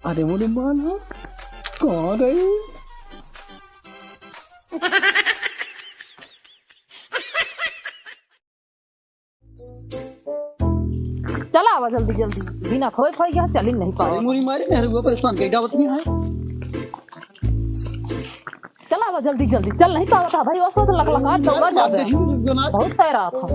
अरे मोरी मान हो कहाँ गई? चला आवा जल्दी जल्दी, बिना खोए खोए यहाँ चल ही नहीं पाओ। मोरी मारी मेरे हुआ परेशान कई डावत नहीं है। चला आवा जल्दी जल्दी, चल नहीं पावा था भाई, वैसे तो लकलका दौड़ा जावे, बहुत सैरा था।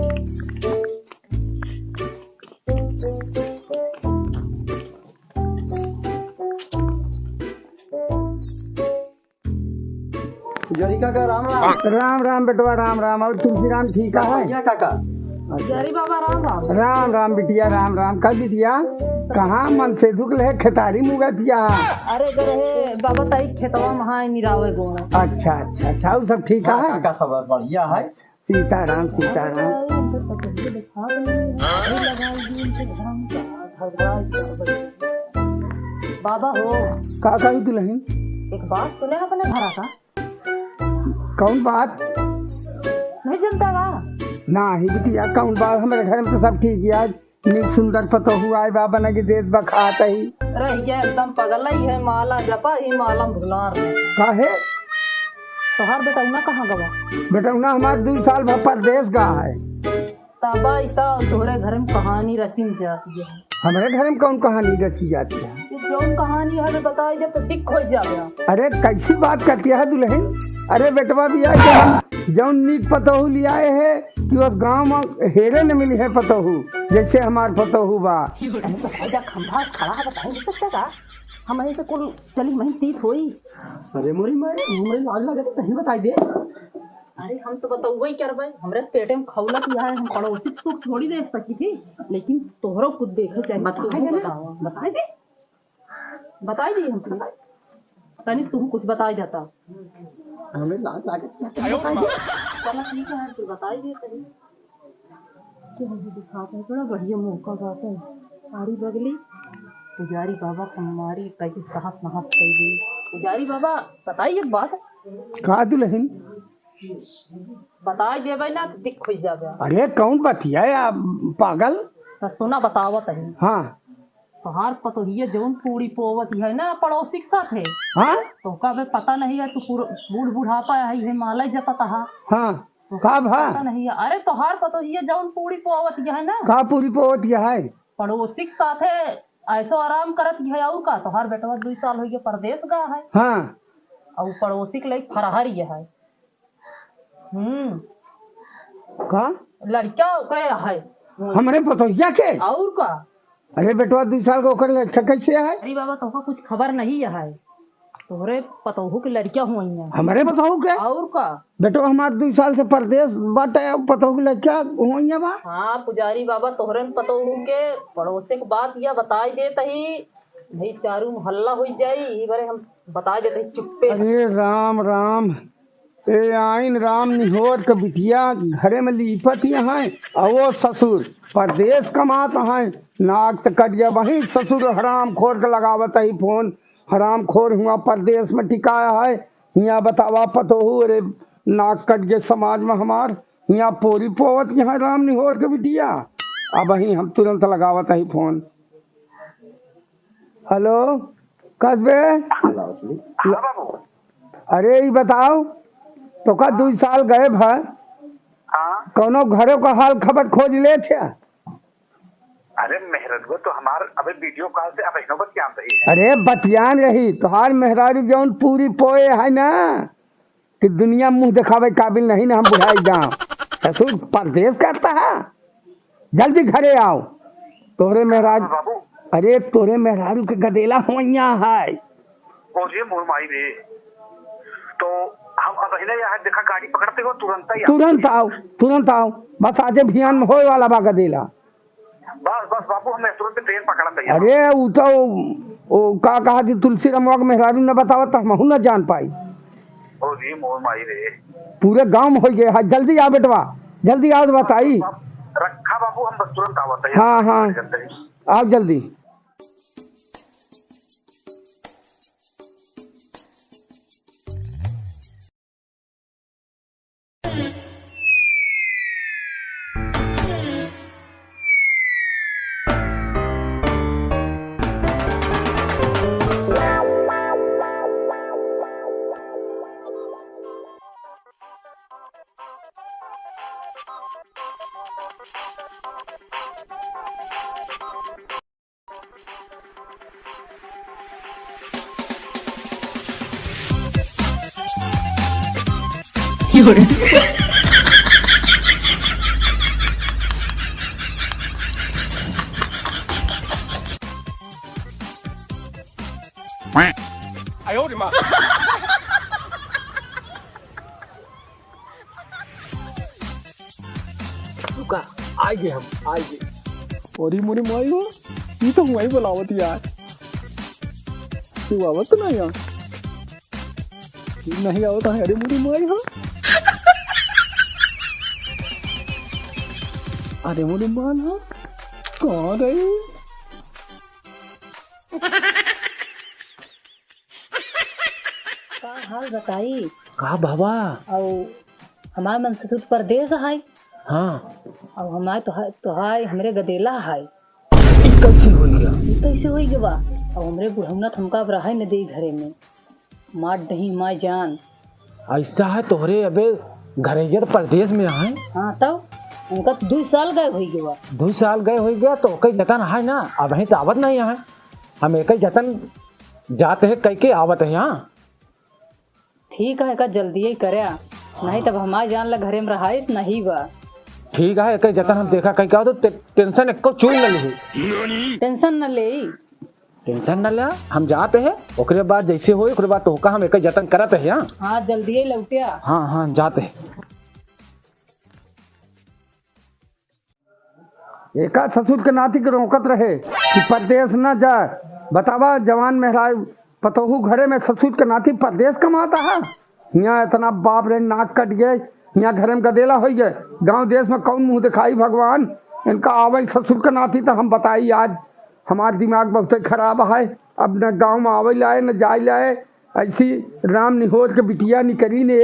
पुजारी काका राम राम। राम राम बेटवा राम राम। और तुलसी राम ठीक है? क्या काका? पुजारी बाबा राम राम। राम राम बिटिया राम राम। कल बिटिया कहाँ मन से दुखल है खेतारी मुगतिया? अरे गरे बाबा ताई खेतवा महा निरावे गो। अच्छा अच्छा अच्छा, वो सब ठीक है? काका खबर बढ़िया है। सीताराम सीताराम। बाबा हो का कही दुल्हन? एक बात सुने अपने घरा का? कौन बात? नहीं जनता का? ना ही बिटिया कौन बात? हमारे घर में तो सब ठीक है। आज नीक सुंदर पतो हुआ है बाबा ने देश बखात ही रह गया एकदम पगल ही है। माला जपा ही माला भुलार काहे? तोहार बेटा उना कहाँ गवा? बेटा उना हमारे 2 साल भर परदेश गा है। तबा इता तोहरे घर में कहानी रचिन जाती है। हमारे घर में कौन कहानी रची जाती है? जौन कहानी है तो बताई जब तो टिक हो जाएगा। अरे कैसी बात करती है दुल्हन? अरे बेटवा भी आए कि हम जौन नीक पतोहू लियाए है कि उस गाँव में हेरे न मिली है पतोहू जैसे हमार पतोहू बा। खंभा खड़ा है बताई नहीं सकता का? हम ऐसे कुल चली मही तीत होई। अरे मोरी मारी हमरे लाज लगे तो नहीं बताई दे। अरे हम तो बताऊँ ही कर भाई, हमरे पेटे में खौलत यह है, हम पड़ोसी सुख थोड़ी देख सकी थी, लेकिन तोहरो खुद देखे चाहिए। बताई दे बताई दी हम तुम्हें तनिष तुम कुछ बताई जाता। हमें लाज लगे चलो ठीक है तू बताई दे तनिष। क्या दिखाता है बड़ा बढ़िया मौका बात है। सारी बगली पुजारी बाबा हमारी कैसे साहस नहस कर दी। पुजारी बाबा बताइए एक बात। का दुल्हन? बताई दे भाई ना दिख हो जावे। अरे कौन बतिया या पागल? तो सुना बतावत है। हाँ तोहार पतोहिए जौन पूरी पोवत है ना पड़ोसी के साथ है। हाँ तो का बे पता नहीं है तू बूढ़ बुढ़ापा है हिमालय जपता है। हाँ का भा? पता नहीं है। अरे तोहार पतोहिए जौन पूरी पोवत है ना का पूरी पोत है? पड़ोसी के साथ है ऐसो आराम करत है। और का तोहार बेटवा 2 साल हो गया परदेश गया है। हाँ और पड़ोसी के लिए फरहर ये है। का लड़का ओकरे है हमरे पतोहिया के? और का? अरे बेटवा 2 साल का ओकर लड़का कैसे है? अरे बाबा तोहका कुछ खबर नहीं है। तोहरे पतोहू के लड़कियां हुई हैं। हमारे पतोहू के? और का? बेटवा हमारे 2 साल से परदेश बाटे पतोहू के लड़का हुई है बा। हाँ पुजारी बाबा तोहरे पतोहू के पड़ोसी के बात यह बताई देता ही भाई चारू मोहल्ला हो जाई बारे हम बता देते चुप्पे। अरे राम राम ए आइन राम निहोर के बिटिया घरे में लिपत ही है और वो ससुर परदेश कमात है। नाक से कट गया वही ससुर हराम खोर के लगावत ही फोन। हराम खोर हुआ परदेश में टिकाया है। यहाँ बतावा पतोहू अरे नाक कट गए समाज में हमार। यहाँ पोरी पोवत यहाँ राम निहोर के बिटिया। अब वही हम तुरंत लगावत ही फोन। हेलो कस्बे? अरे ये बताओ तो का 2 साल गए भा कौनो घरों का हाल खबर खोज ले थे? अरे मेहरत को तो हमार अबे वीडियो कॉल से अब नौबत क्या रही है। अरे बतियान रही तोहार मेहरारू जौन पूरी पोए है ना कि दुनिया मुंह दिखावे काबिल नहीं ना हम बुझाई जाओ। ससुर परदेश करता है। जल्दी घरे आओ तोहरे मेहरारू। बाबू अरे तोरे मेहरारू के गदेला हुआ है। और ये मोर माई रे तो हम अब यहाँ देखा गाड़ी पकड़ते हो तुरंत आओ बस आज अभियान में होए वाला बा गदेला। बस बस बाबू हमें तुरंत ट्रेन पकड़ते हैं। अरे वो तो का कहा कि तुलसी रमवा के मेहरारू ने बतावा तो हम न जान पाई। ओ जी मोर माई रे पूरे गांव में हो गए है। जल्दी आ बेटवा जल्दी आओ बताई। रखा बाबू हम बस तुरंत आवत है। हाँ हाँ आओ जल्दी। आएंगे हम आएंगे। और मोरी माई हो ये तो वही बुलावत यार, तू आवत ना यार, नहीं आवत है। अरे मोरी माई हो, अरे मोरी मान हो कहाँ रही? का हाल बताई? कहा बाबा? और हमारे मन से परदेश है। हाँ और हमारे तो हाय हमरे गदेला है। कैसे हो गया? कैसे हो गया बा? और हमरे बुढ़ौना हमका अब रहा न दे घरे में, मार दही माँ जान। ऐसा है तोहरे अबे घरेगर परदेश में है? हाँ तब उनका 2 साल गए हो गया। 2 साल गए हो गया तो कई जतन है ना, अब ही तो आवत नहीं है। हम एक जतन जाते हैं कई के आवत है यहाँ। ठीक है का जल्दी ही करे, नहीं तब हमारे जान ला घरे में रहाइस नहीं बा। ठीक है एक जतन हम देखा कहीं क्या तो टेंशन एक चूल न ली, टेंशन न ले, टेंशन न ले। हम जाते हैं ओकरे बाद जैसे हो ओकरे बाद तो का हम एक जतन करते हैं यहाँ। हाँ जल्दी ही लौटिया। हाँ हाँ जाते हैं। एका ससुर के नाती के रोकत रहे कि परदेश न जाए। बतावा जवान मेहराज पतोहू घरे में ससुर के नाती परदेश कमाता है। यहाँ इतना बाप रे नाक कट गए, यहाँ घर में गदेला हो गए। गांव देश में कौन मुंह दिखाई भगवान इनका आवे ससुर के नाती। तो हम बताई आज हमारा दिमाग बहुत खराब है। अब न गांव में आवे लाए न जाए लाए, ऐसी राम निहोर के बिटिया निकरी ने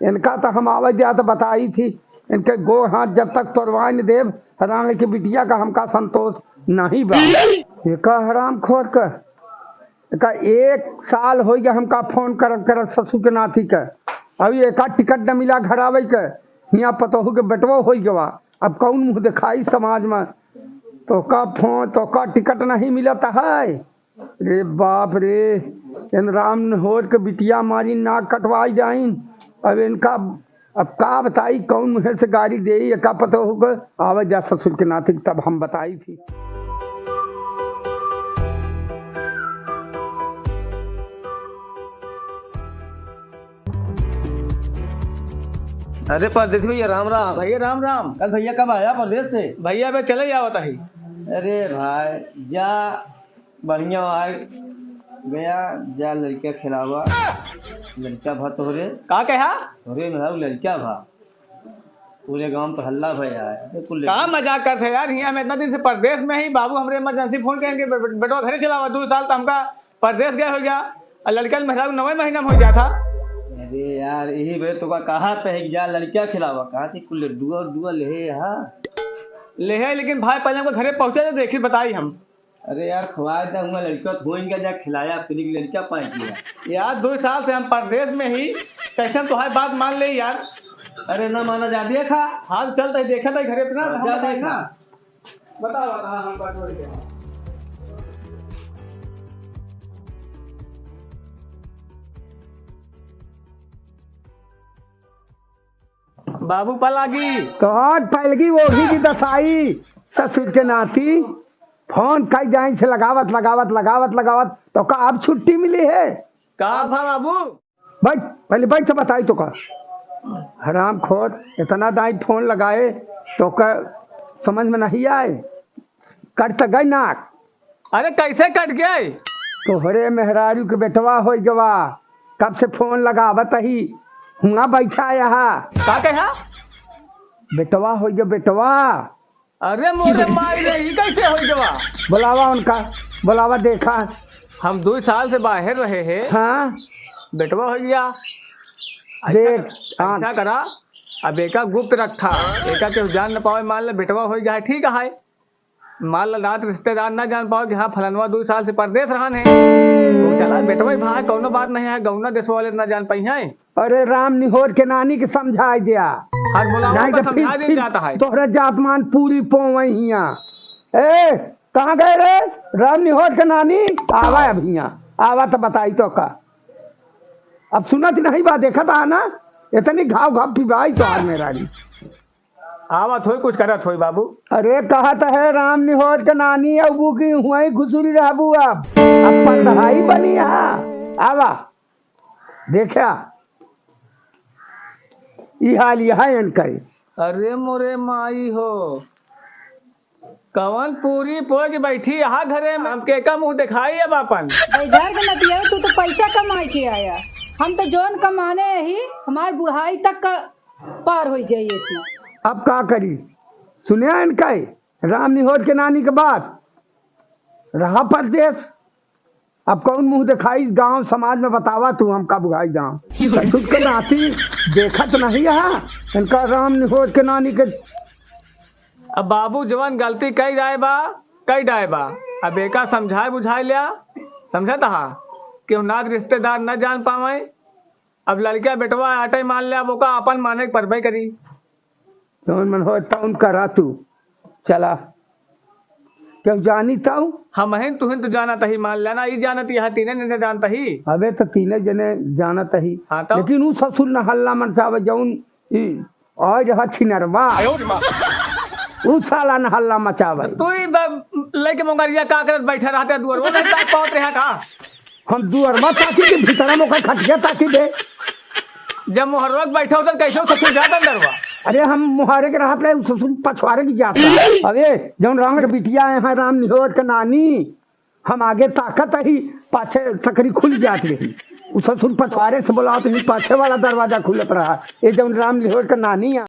इनका तो हम आवे दिया तो बताई थी। इनके गो हाथ जब तक तोड़वा न देव हराने की बिटिया का हमका संतोष नहीं बा। एका हराम खोर का 1 साल हो गया हमका फोन कर ससुर के नाती का, अभी एक टिकट न मिला घर आवे के। यहाँ पतोहू के बेटवा हो गवा, अब कौन मुँह दिखाई समाज में। तो का फोन तो का टिकट नहीं मिलता है। रे बाप रे, इन राम निहोर के बिटिया मारी नाक कटवाई जाइन। अब इनका अब का बताई कौन मुँह से गाड़ी दे का पतोहू के आवे जा ससुर के नाती। तब हम बताई थी। अरे परदेश भैया राम राम। भैया राम राम। कल भैया कब आया परदेश से? भैया बे चले जाओ ही। अरे भाई जा बढ़िया आए गया, जा लड़का खिलावा। लड़का भा तोहरे का कहा? तोहरे में लड़का भा, पूरे गांव में तो हल्ला भैया है। का मजाक करते यार, यहाँ में इतना दिन से परदेश में ही बाबू हमरे इमरजेंसी फोन करेंगे बेटवा घरे चलावा। 2 साल तो हमका परदेश गए हो गया और लड़का मेहरा 9वें महीना में हो गया था। अरे यार यही बे तो कहा था जा लड़का खिलावा, कहा थी कुल दुआ ले ले है, लेकिन भाई पहले हमको घरे पहुंचे तो देखी बताई हम। अरे यार खुआया था हुआ लड़का होगा जा खिलाया, फिर लड़का पाई किया यार 2 साल से हम परदेश में ही, कैसे तुम्हारी बात मान ले यार। अरे ना माना जा देखा हाल चलता है, देखा था घरे अपना जा देखा। बता हम बात हो रही। बाबू पलागी तो आज पहलगी वोगी की दसाई ससुर के नाती फोन कई जाए से लगावत तो का अब छुट्टी मिली है। का था बाबू? बैठ पहले बैठ से बताई तो का हराम खोर इतना दाई फोन लगाए तो का समझ में नहीं आए। कट तो गई नाक। अरे कैसे कट गए? तो हरे मेहरारू के बेटवा हो गवा, कब से फोन लगावत ही हुआ बैठा यहाँ। का कहा? बेटवा हो गया बेटवा। अरे मोरे माई रे, ई कैसे हो गया? बुलावा उनका, बुलावा देखा। हम 2 साल से बाहर रहे हैं। हाँ बेटवा हो गया। देख ऐसा करा, अब एका गुप्त रखा, एका के जान न पावे, मान ला बेटवा हो गया है, ठीक है। मान ला रात रिश्तेदार ना जान पाओ कि हाँ फलनवा 2 साल से परदेश रहन है, तो चला बेटवा ही भाई कौनो बात नहीं है, गौना देश वाले ना जान पाई है। अरे राम निहोर के नानी के समझाई दिया, हर बुलावा का समझा दिया जाता है। तोहरा जातमान पूरी पोवई हिया। ए कहाँ गए रे राम निहोर के नानी? आवा अब हिया, आवा तो बताई तो का। अब सुनत नहीं बा, देखा था ना इतनी घाव घाव पिबाई तो आज मेरा री। आवत होई कुछ करत होई बाबू। अरे कहत है राम निहोर के नानी अबू की हुई घुसुरी रहबू अब पढ़ाई बनी है। आवा देखा ई हाल यहाँ इनकर। अरे मोरे माई हो, कवन पूरी पोज बैठी यहाँ घरे में, हमके का मुंह दिखाई अब अपन। इधर के नदिया तू तो पैसा कमाई के आया, हम तो जोन कमाने ही हमारी बुढ़ाई तक का पार हो जाइए इसमें। अब का करी सुनिया इनका राम निहोर के नानी के बात रहा परदेश। अब कौन मुंह दिखाई गांव समाज में बतावा तू हमका बुझाई गाँव के नाती देखत नहीं है इनका राम निहोर के नानी के। अब बाबू जवन गलती कई जाए बा अब एका समझाए बुझाए लिया, समझत हा कि नाथ रिश्तेदार न जान पावे। अब लड़किया बेटवा आटे मान लिया वो का अपन माने परबई करी। जौन मन हो तौन करा तू चला क्यों जानी ताऊ हम हैं तुहिन तो जाना तही मान लेना, ई जानत यह तीने ने जानता ही। अबे तो तीने जने जानत ही हाँ तो? लेकिन उ ससुर न हल्ला मनसावे जौन आज हथी नरवा उ साला न हल्ला मचावे। तू ही लेके मोंगरिया का करत बैठा रहते दुआर वो नहीं ताक पावत रहा का। हम दुअरमा ताकी के भीतर मोका खटिया ताकी दे। जब मोहरवक बैठा होता कैसे ससुर जाता अंदरवा। अरे हम मुहारे के राहत रहे ससुर पछवारे की जाता। अबे जौन राम के बिटिया है राम निहोर के नानी हम आगे ताकत ही पाछे सकरी खुल जात रही। उ ससुर पछवारे से बोला तो पाछे वाला दरवाजा खुलत रहा। ये जौन राम निहोर के नानी है